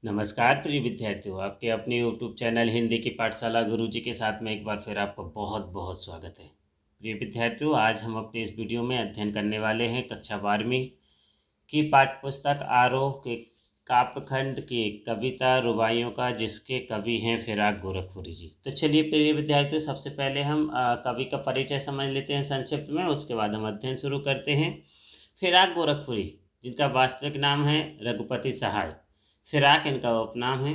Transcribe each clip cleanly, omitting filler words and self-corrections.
नमस्कार प्रिय विद्यार्थियों, आपके अपने YouTube चैनल हिंदी की पाठशाला गुरुजी के साथ में एक बार फिर आपका बहुत बहुत स्वागत है। प्रिय विद्यार्थियों, आज हम अपने इस वीडियो में अध्ययन करने वाले हैं कक्षा 12वीं की पाठ्य पुस्तक आरोह के काव्यखंड की कविता रुबाइयों का, जिसके कवि हैं फिराक गोरखपुरी जी। तो चलिए प्रिय विद्यार्थियों, सबसे पहले हम कवि का परिचय समझ लेते हैं संक्षिप्त में, उसके बाद हम अध्ययन शुरू करते हैं। फिराक गोरखपुरी, जिनका वास्तविक नाम है रघुपति सहाय, फिराक इनका उपनाम है।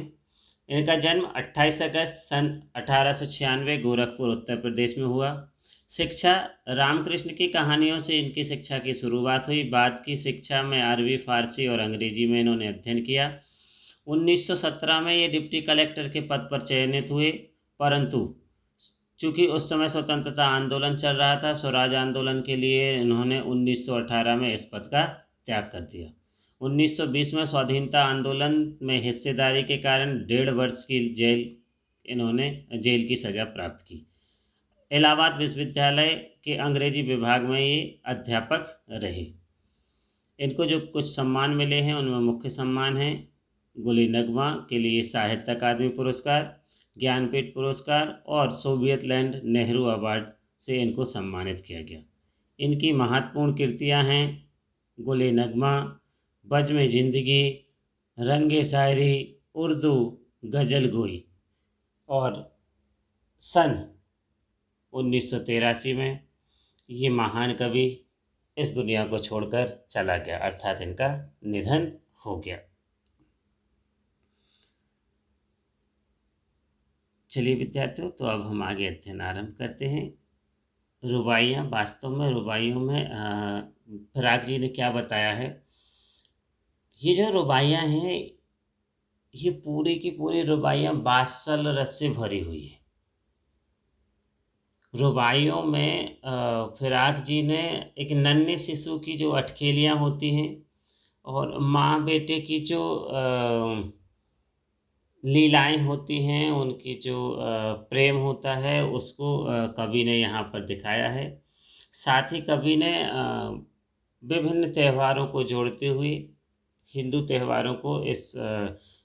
इनका जन्म 28 अगस्त सन 1896 गोरखपुर उत्तर प्रदेश में हुआ। शिक्षा रामकृष्ण की कहानियों से इनकी शिक्षा की शुरुआत हुई। बाद की शिक्षा में अरबी, फारसी और अंग्रेजी में इन्होंने अध्ययन किया। 1917 में ये डिप्टी कलेक्टर के पद पर चयनित हुए, परंतु चूंकि उस समय स्वतंत्रता आंदोलन चल रहा था, स्वराज आंदोलन के लिए इन्होंने 1918 में इस पद का त्याग कर दिया। 1920 में स्वाधीनता आंदोलन में हिस्सेदारी के कारण 1.5 वर्ष की जेल की सज़ा प्राप्त की। इलाहाबाद विश्वविद्यालय के अंग्रेजी विभाग में ये अध्यापक रहे। इनको जो कुछ सम्मान मिले हैं उनमें मुख्य सम्मान हैं गुली नगमा के लिए साहित्य अकादमी पुरस्कार, ज्ञानपीठ पुरस्कार और सोवियत लैंड नेहरू अवार्ड से इनको सम्मानित किया गया। इनकी महत्वपूर्ण कृतियां हैं गुली नगमा, बज़्म ज़िंदगी, रंगे शायरी, उर्दू गज़ल गोई। और सन 1983 में ये महान कवि इस दुनिया को छोड़कर चला गया, अर्थात इनका निधन हो गया। चलिए विद्यार्थियों, तो अब हम आगे अध्ययन आरंभ करते हैं। रुबाइयाँ, वास्तव में रुबाइयों में फिराक जी ने क्या बताया है। ये जो रुबाइयाँ हैं, ये पूरी की पूरी रुबाइयाँ वात्सल रस से भरी हुई है। रुबाइयों में फिराक जी ने एक नन्हे शिशु की जो अटखेलियाँ होती हैं और माँ बेटे की जो लीलाएं होती हैं, उनकी जो प्रेम होता है, उसको कवि ने यहाँ पर दिखाया है। साथ ही कवि ने विभिन्न त्योहारों को जोड़ते हुए, हिंदू त्योहारों को इस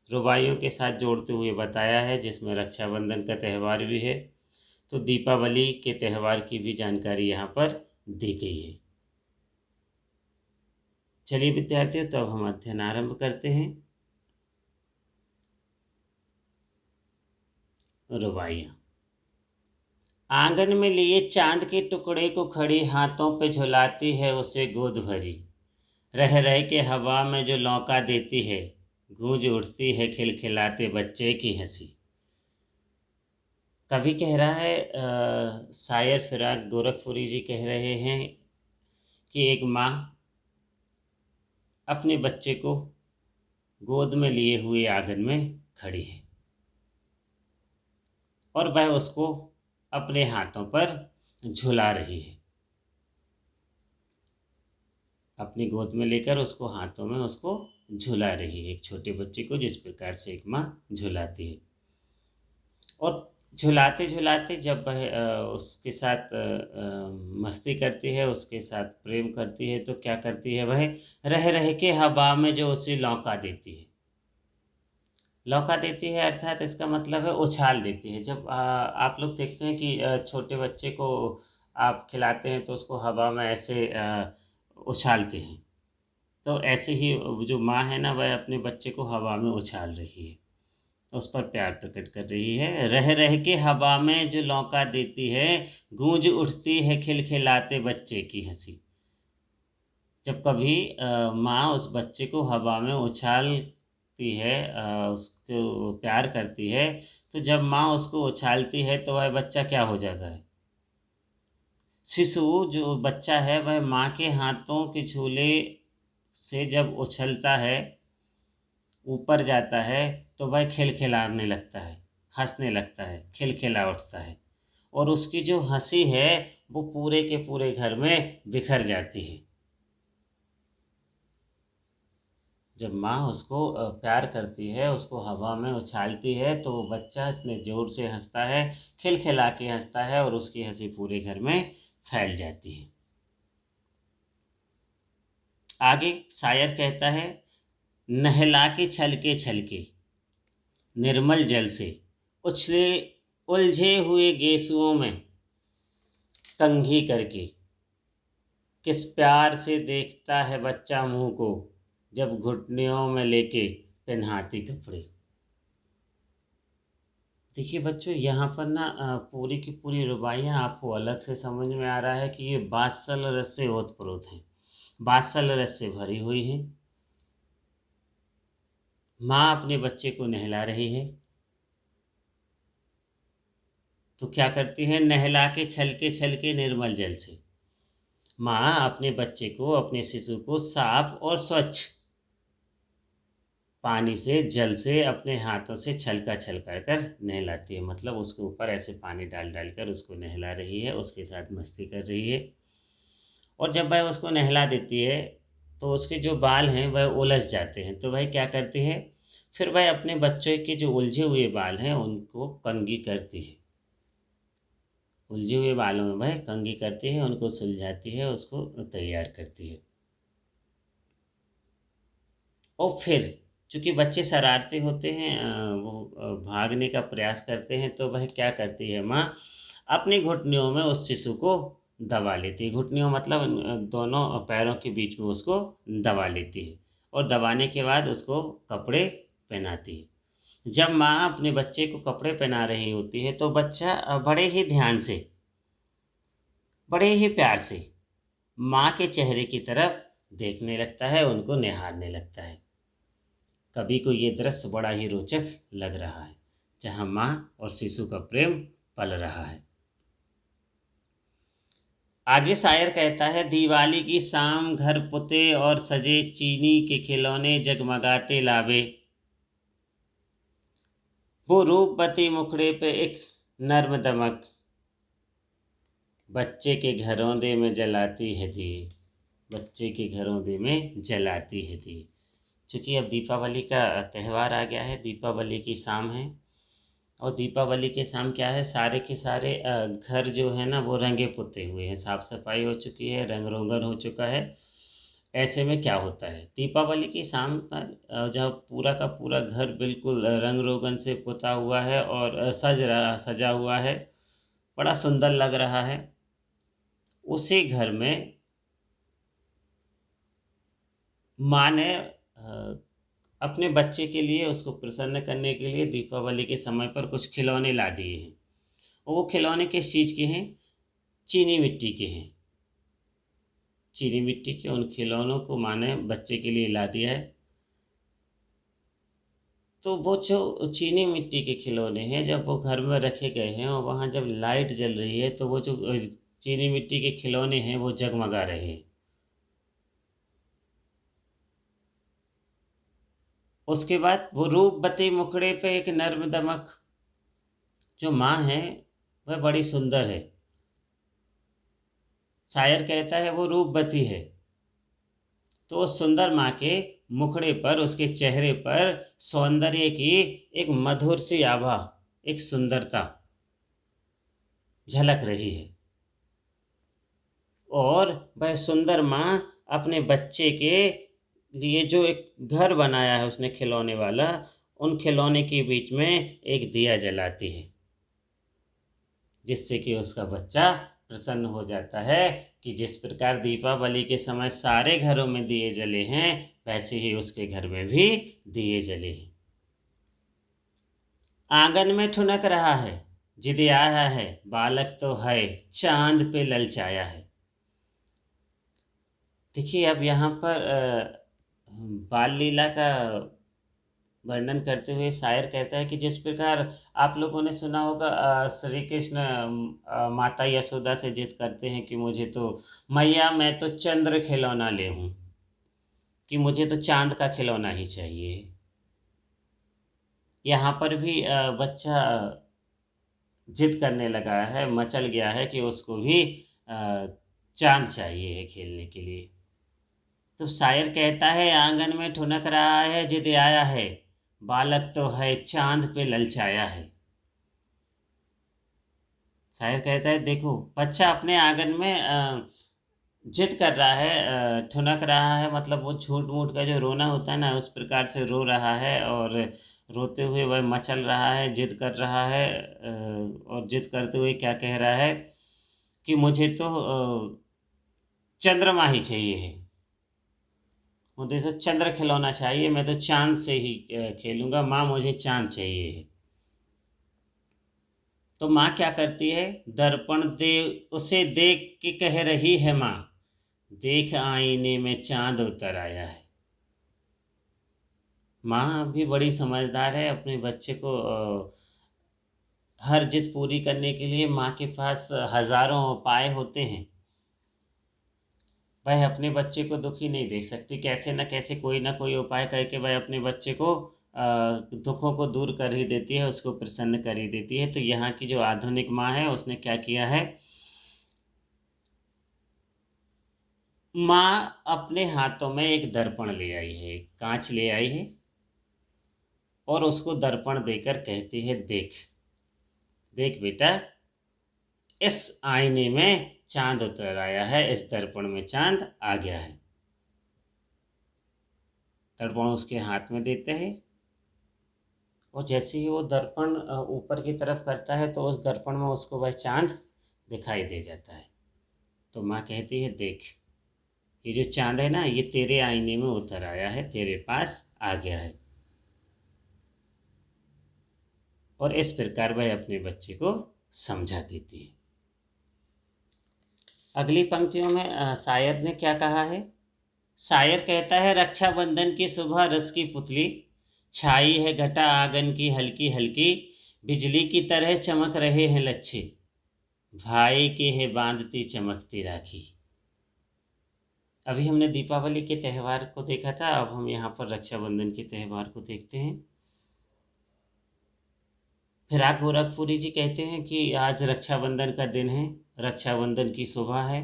रुबाइयों के साथ जोड़ते हुए बताया है, जिसमें रक्षाबंधन का त्यौहार भी है। तो दीपावली के त्यौहार की भी जानकारी यहाँ पर दी गई है। चलिए विद्यार्थियों, तो अब हम अध्ययन आरंभ करते हैं। रुबाइयाँ। आंगन में लिए चांद के टुकड़े को खड़ी हाथों पे झुलाती है उसे गोद भरी, रह रह के हवा में जो लौका देती है, गूंज उठती है खिलखिलाते बच्चे की हंसी। कवि कह रहा है, शायर फिराक गोरखपुरी जी कह रहे हैं कि एक माँ अपने बच्चे को गोद में लिए हुए आंगन में खड़ी है और वह उसको अपने हाथों पर झुला रही है। अपनी गोद में लेकर उसको हाथों में उसको झुला रही है, एक छोटे बच्चे को जिस प्रकार से एक माँ झुलाती है। और झुलाते झुलाते जब वह उसके साथ मस्ती करती है, उसके साथ प्रेम करती है, तो क्या करती है, वह रह रह के हवा में जो उसे लौका देती है। लौका देती है अर्थात इसका मतलब है उछाल देती है। जब आप लोग देखते हैं कि छोटे बच्चे को आप खिलाते हैं तो उसको हवा में ऐसे उछालते हैं, तो ऐसे ही जो माँ है ना, वह अपने बच्चे को हवा में उछाल रही है, उस पर प्यार प्रकट कर रही है। रह रह के हवा में जो लौका देती है, गूंज उठती है खिलखिलाते बच्चे की हंसी। जब कभी माँ उस बच्चे को हवा में उछालती है, उसको प्यार करती है, तो जब माँ उसको उछालती है तो वह बच्चा क्या हो जाता है, शिशु जो बच्चा है वह माँ के हाथों के झूले से जब उछलता है, ऊपर जाता है, तो वह खिलखिलाने लगता है, हंसने लगता है, खिलखिला उठता है और उसकी जो हंसी है वो पूरे के पूरे घर में बिखर जाती है। जब माँ उसको प्यार करती है, उसको हवा में उछालती है, तो वो बच्चा इतने ज़ोर से हंसता है, खिलखिला के हंसता है और उसकी हंसी पूरे घर में फैल जाती है। आगे शायर कहता है, नहला के छलके छलके, निर्मल जल से उछले उलझे हुए गेसुओं में कंघी करके। किस प्यार से देखता है बच्चा मुंह को, जब घुटनियों में लेके पहनाती कपड़े। देखिए बच्चों, यहाँ पर ना पूरी की पूरी रुबाइयाँ आपको अलग से समझ में आ रहा है कि ये वात्सल रस से ओतप्रोत हैं, वात्सल रस से भरी हुई हैं। माँ अपने बच्चे को नहला रही है, तो क्या करती है, नहला के छल के निर्मल जल से माँ अपने बच्चे को, अपने शिशु को साफ और स्वच्छ पानी से, जल से अपने हाथों से छलका छल कर कर नहलाती है। मतलब उसके ऊपर ऐसे पानी डाल डाल कर उसको नहला रही है, उसके साथ मस्ती कर रही है। और जब वह उसको नहला देती है तो उसके जो बाल हैं वह उलझ जाते हैं, तो वह क्या करती है, फिर वह अपने बच्चे के जो उलझे हुए बाल हैं उनको कंघी करती है। उलझे हुए बालों में वह कंघी करती है, उनको सुलझाती है, उसको तैयार करती है। और फिर चूंकि बच्चे शरारती होते हैं, वो भागने का प्रयास करते हैं, तो वह क्या करती है माँ, अपनी घुटनियों में उस शिशु को दबा लेती है। घुटनियों मतलब दोनों पैरों के बीच में उसको दबा लेती है, और दबाने के बाद उसको कपड़े पहनाती है। जब माँ अपने बच्चे को कपड़े पहना रही होती है तो बच्चा बड़े ही ध्यान से, बड़े ही प्यार से माँ के चेहरे की तरफ देखने लगता है, उनको निहारने लगता है। कवि को ये दृश्य बड़ा ही रोचक लग रहा है, जहाँ माँ और शिशु का प्रेम पल रहा है। आगे शायर कहता है, दिवाली की शाम घर पुते और सजे, चीनी के खिलौने जगमगाते लावे। वो रूपवती मुखड़े पे एक नर्म दमक, बच्चे के घरौंदे में जलाती है दिए। बच्चे के घरौंदे में जलाती है दिए। चूँकि अब दीपावली का त्यौहार आ गया है, दीपावली की शाम है, और दीपावली के शाम क्या है, सारे के सारे घर जो है ना वो रंगे पुते हुए हैं, साफ सफाई हो चुकी है, रंग रोगन हो चुका है। ऐसे में क्या होता है, दीपावली की शाम पर जब पूरा का पूरा घर बिल्कुल रंग रोगन से पुता हुआ है और सजा हुआ है, बड़ा सुंदर लग रहा है, उसी घर में माँ ने अपने बच्चे के लिए, उसको प्रसन्न करने के लिए दीपावली के समय पर कुछ खिलौने ला दिए हैं। और वो खिलौने किस चीज़ के हैं, चीनी मिट्टी के हैं। चीनी मिट्टी के उन खिलौनों को माँ ने बच्चे के लिए ला दिया है। तो वो जो चीनी मिट्टी के खिलौने हैं, जब वो घर में रखे गए हैं और वहाँ जब लाइट जल रही है, तो वो जो चीनी मिट्टी के खिलौने हैं वो जगमगा रहे हैं। उसके बाद वो रूपवती मुखड़े पे एक नर्म दमक, जो माँ है वह बड़ी सुंदर है। शायर कहता है वो रूपवती है, तो उस सुंदर माँ के मुखड़े पर, उसके चेहरे पर सौंदर्य की एक मधुर सी आभा, एक सुंदरता झलक रही है। और वह सुंदर माँ अपने बच्चे के लिए जो एक घर बनाया है उसने खिलौने वाला, उन खिलौने के बीच में एक दिया जलाती है, जिससे कि उसका बच्चा प्रसन्न हो जाता है कि जिस प्रकार दीपावली के समय सारे घरों में दिए जले हैं, वैसे ही उसके घर में भी दिए जले हैं। आंगन में ठुनक रहा है, जिद आया है, बालक तो है, चांद पे ललचाया है। देखिए अब यहाँ पर बाल लीला का वर्णन करते हुए शायर कहता है कि जिस प्रकार आप लोगों ने सुना होगा, श्री कृष्ण माता यशोदा से जिद करते हैं कि मुझे तो मैया, मैं तो चंद्र खिलौना ले हूँ, कि मुझे तो चांद का खिलौना ही चाहिए। यहाँ पर भी बच्चा जिद करने लगा है, मचल गया है कि उसको भी अ, चांद चाहिए है खेलने के लिए। तो शायर कहता है, आंगन में ठुनक रहा है, जिद आया है, बालक तो है, चांद पे ललचाया है। शायर कहता है देखो, बच्चा अपने आंगन में जिद कर रहा है, ठुनक रहा है, मतलब वो झूठ-मूठ का जो रोना होता है ना, उस प्रकार से रो रहा है और रोते हुए वह मचल रहा है, जिद कर रहा है, और जिद करते हुए क्या कह रहा है कि मुझे तो चंद्रमा ही चाहिए है। मुझे तो चंद्र खिलौना चाहिए, मैं तो चाँद से ही खेलूँगा, माँ मुझे चाँद चाहिए है। तो माँ क्या करती है, दर्पण दे उसे देख के कह रही है माँ, देख आईने में चाँद उतर आया है। माँ भी बड़ी समझदार है, अपने बच्चे को हर जिद पूरी करने के लिए माँ के पास हज़ारों उपाय होते हैं। वह अपने बच्चे को दुखी नहीं देख सकती, कैसे न कैसे कोई न कोई उपाय करके वह अपने बच्चे को दुखों को दूर कर ही देती है, उसको प्रसन्न कर ही देती है। तो यहाँ की जो आधुनिक माँ है, उसने क्या किया है, माँ अपने हाथों में एक दर्पण ले आई है, एक काँच ले आई है और उसको दर्पण देकर कहती है, देख, देख बेटा, इस आईने में चाँद उतर आया है, इस दर्पण में चाँद आ गया है। दर्पण उसके हाथ में देते हैं और जैसे ही वो दर्पण ऊपर की तरफ करता है तो उस दर्पण में उसको वह चाँद दिखाई दे जाता है। तो माँ कहती है, देख, ये जो चाँद है ना, ये तेरे आईने में उतर आया है, तेरे पास आ गया है। और इस प्रकार वह अपने बच्चे को समझा देती है। अगली पंक्तियों में शायर ने क्या कहा है, शायर कहता है, रक्षाबंधन की सुबह रस की पुतली, छाई है घटा आंगन की हल्की हल्की, बिजली की तरह चमक रहे हैं लच्छे, भाई के है बांधती चमकती राखी। अभी हमने दीपावली के त्यौहार को देखा था, अब हम यहाँ पर रक्षाबंधन के त्यौहार को देखते हैं। फिराक गोरखपुरी जी कहते हैं कि आज रक्षाबंधन का दिन है, रक्षाबंधन की सुबह है।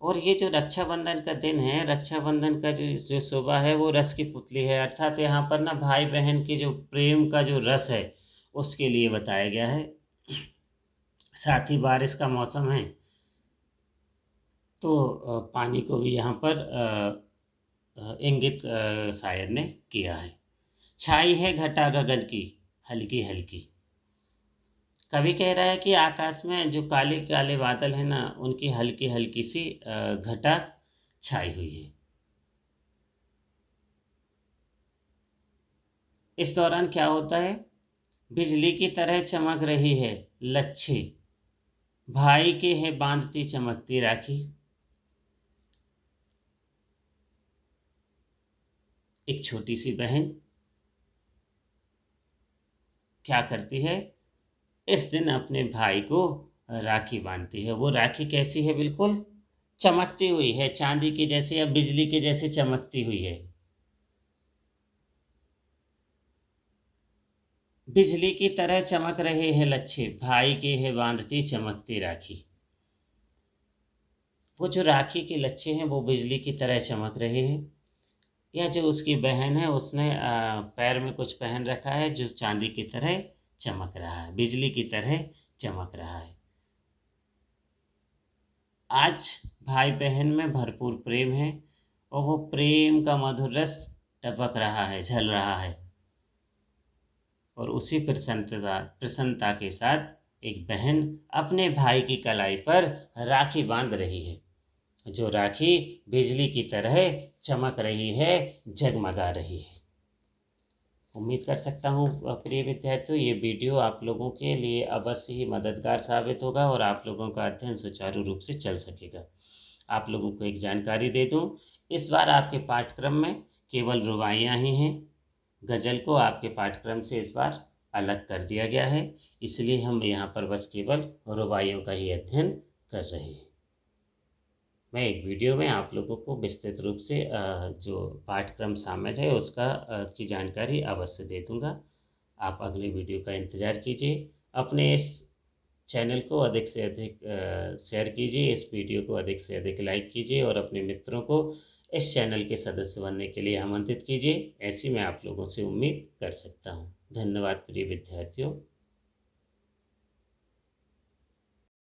और ये जो रक्षाबंधन का दिन है, रक्षाबंधन का जो जो सुबह है, वो रस की पुतली है, अर्थात यहाँ पर ना भाई बहन के जो प्रेम का जो रस है, उसके लिए बताया गया है। साथ ही बारिश का मौसम है, तो पानी को भी यहाँ पर इंगित शायर ने किया है। छाई है घटा गगन की हल्की हल्की, कवि कह रहा है कि आकाश में जो काले काले बादल हैं ना, उनकी हल्की हल्की सी घटा छाई हुई है। इस दौरान क्या होता है, बिजली की तरह चमक रही है लच्छी, भाई के है बांधती चमकती राखी। एक छोटी सी बहन क्या करती है, इस दिन अपने भाई को राखी बांधती है। वो राखी कैसी है, बिल्कुल चमकती हुई है, चांदी की जैसे या बिजली के जैसे चमकती हुई है। बिजली की तरह चमक रहे हैं लच्छे, भाई के है बांधती चमकती राखी। वो जो राखी के लच्छे हैं वो बिजली की तरह चमक रहे हैं। या जो उसकी बहन है, उसने पैर में कुछ पहन रखा है जो चांदी की तरह चमक रहा है, बिजली की तरह चमक रहा है। आज भाई बहन में भरपूर प्रेम है और वो प्रेम का मधुर रस टपक रहा है, झल रहा है। और उसी प्रसन्नता के साथ एक बहन अपने भाई की कलाई पर राखी बांध रही है, जो राखी बिजली की तरह चमक रही है, जगमगा रही है। उम्मीद कर सकता हूँ प्रिय विद्यार्थियों, ये वीडियो आप लोगों के लिए अवश्य ही मददगार साबित होगा और आप लोगों का अध्ययन सुचारू रूप से चल सकेगा। आप लोगों को एक जानकारी दे दूँ, इस बार आपके पाठ्यक्रम में केवल रुबाइयाँ ही हैं। गज़ल को आपके पाठ्यक्रम से इस बार अलग कर दिया गया है, इसलिए हम यहाँ पर बस केवल रुबाइयों का ही अध्ययन कर रहे हैं। मैं एक वीडियो में आप लोगों को विस्तृत रूप से जो पाठ्यक्रम शामिल है उसका की जानकारी अवश्य दे दूँगा। आप अगले वीडियो का इंतज़ार कीजिए। अपने इस चैनल को अधिक से अधिक शेयर कीजिए, इस वीडियो को अधिक से अधिक लाइक कीजिए और अपने मित्रों को इस चैनल के सदस्य बनने के लिए आमंत्रित कीजिए। ऐसी मैं आप लोगों से उम्मीद कर सकता हूँ। धन्यवाद प्रिय विद्यार्थियों।